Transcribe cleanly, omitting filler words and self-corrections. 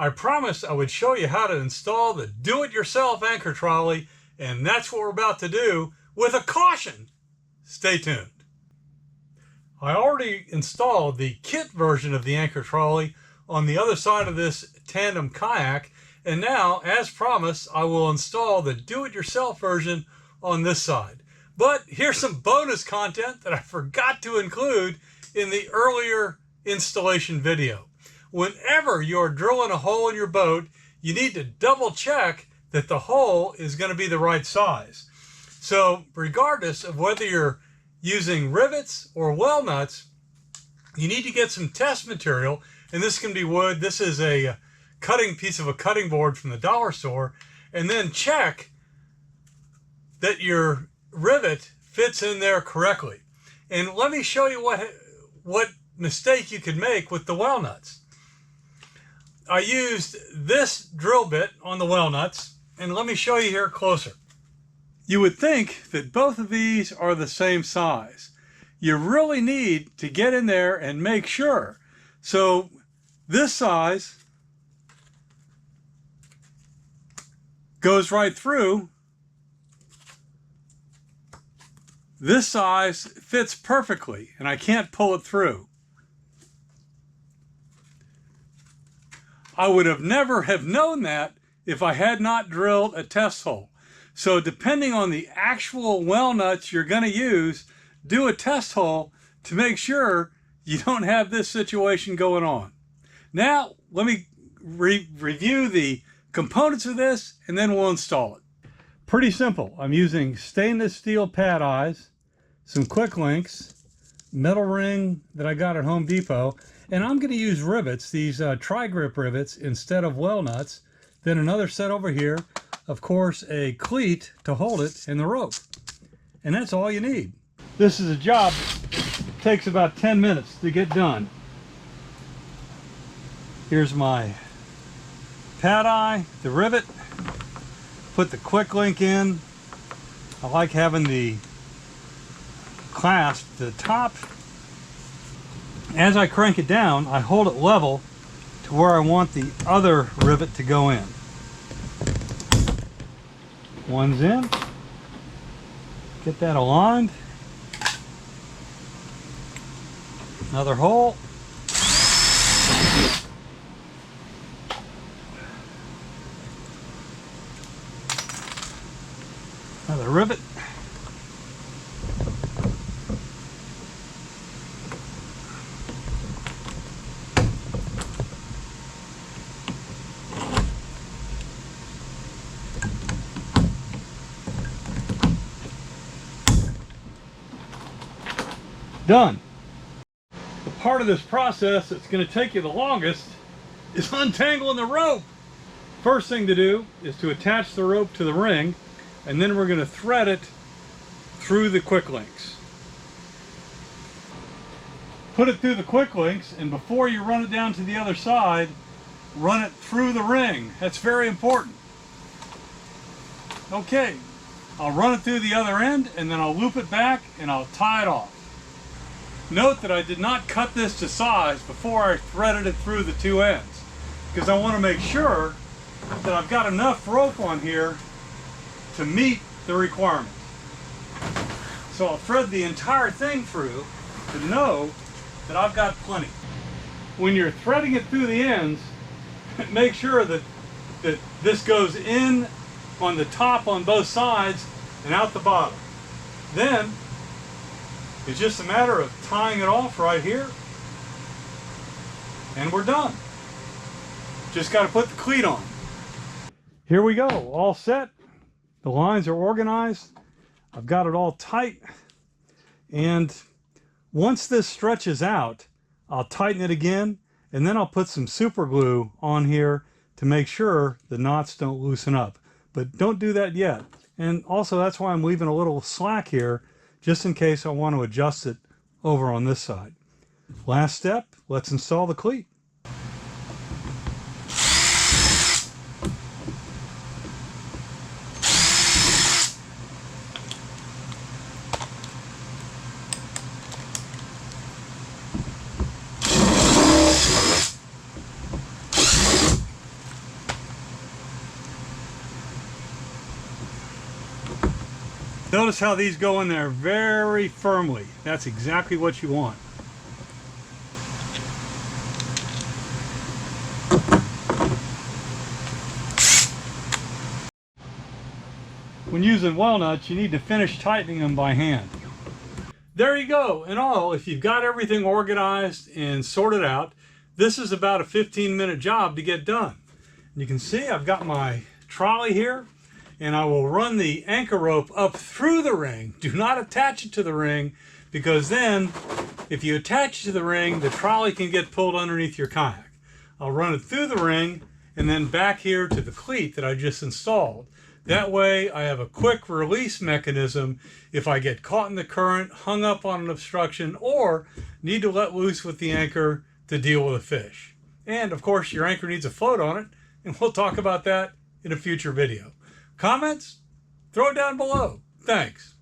I promised I would show you how to install the do-it-yourself anchor trolley, and that's what we're about to do with a caution. Stay tuned. I already installed the kit version of the anchor trolley on the other side of this tandem kayak, and now, as promised, I will install the do-it-yourself version on this side. But here's some bonus content that I forgot to include in the earlier installation video. Whenever you're drilling a hole in your boat, you need to double check that the hole is going to be the right size. So regardless of whether you're using rivets or well nuts, you need to get some test material, and this can be wood. This is a piece of a cutting board from the dollar store, and then check that your rivet fits in there correctly. And let me show you what mistake you could make with the well nuts. I used this drill bit on the well nuts, and let me show you here closer. You would think that both of these are the same size. You really need to get in there and make sure. So this size goes right through. This size fits perfectly, and I can't pull it through. I would have never have known that if I had not drilled a test hole. So depending on the actual well nuts you're going to use, do a test hole to make sure you don't have this situation going on. Now, let me review the components of this, and then we'll install it. Pretty simple. I'm using stainless steel pad eyes, some quick links, metal ring that I got at Home Depot, and I'm going to use rivets, these tri-grip rivets, instead of well nuts. Then another set over here, of course, a cleat to hold it, and the rope. And that's all you need. This is a job that takes about 10 minutes to get done. Here's my pad eye, the rivet, put the quick link in. I like having the clasp to the top. As I crank it down, I hold it level to where I want the other rivet to go in. One's in. Get that aligned. Another hole. Another rivet. Done. The part of this process that's going to take you the longest is untangling the rope. First thing to do is to attach the rope to the ring, and then we're going to thread it through the quick links. Put it through the quick links, and before you run it down to the other side, run it through the ring. That's very important. Okay, I'll run it through the other end, and then I'll loop it back and I'll tie it off. Note that I did not cut this to size before I threaded it through the two ends, because I want to make sure that I've got enough rope on here to meet the requirements. So I'll thread the entire thing through to know that I've got plenty. When you're threading it through the ends, make sure that this goes in on the top on both sides and out the bottom. Then it's just a matter of tying it off right here, and we're done. Just got to put the cleat on. Here we go, all set. The lines are organized. I've got it all tight, and once this stretches out, I'll tighten it again, and then I'll put some super glue on here to make sure the knots don't loosen up. But don't do that yet. And also, that's why I'm leaving a little slack here, just in case I want to adjust it over on this side. Last step, let's install the cleat. Notice how these go in there very firmly. That's exactly what you want. When using walnuts, you need to finish tightening them by hand. There you go. In all, if you've got everything organized and sorted out, this is about a 15-minute job to get done. You can see I've got my trolley here, and I will run the anchor rope up through the ring. Do not attach it to the ring, because then if you attach it to the ring, the trolley can get pulled underneath your kayak. I'll run it through the ring and then back here to the cleat that I just installed. That way I have a quick release mechanism if I get caught in the current, hung up on an obstruction, or need to let loose with the anchor to deal with a fish. And of course your anchor needs a float on it, and we'll talk about that in a future video. Comments? Throw it down below. Thanks.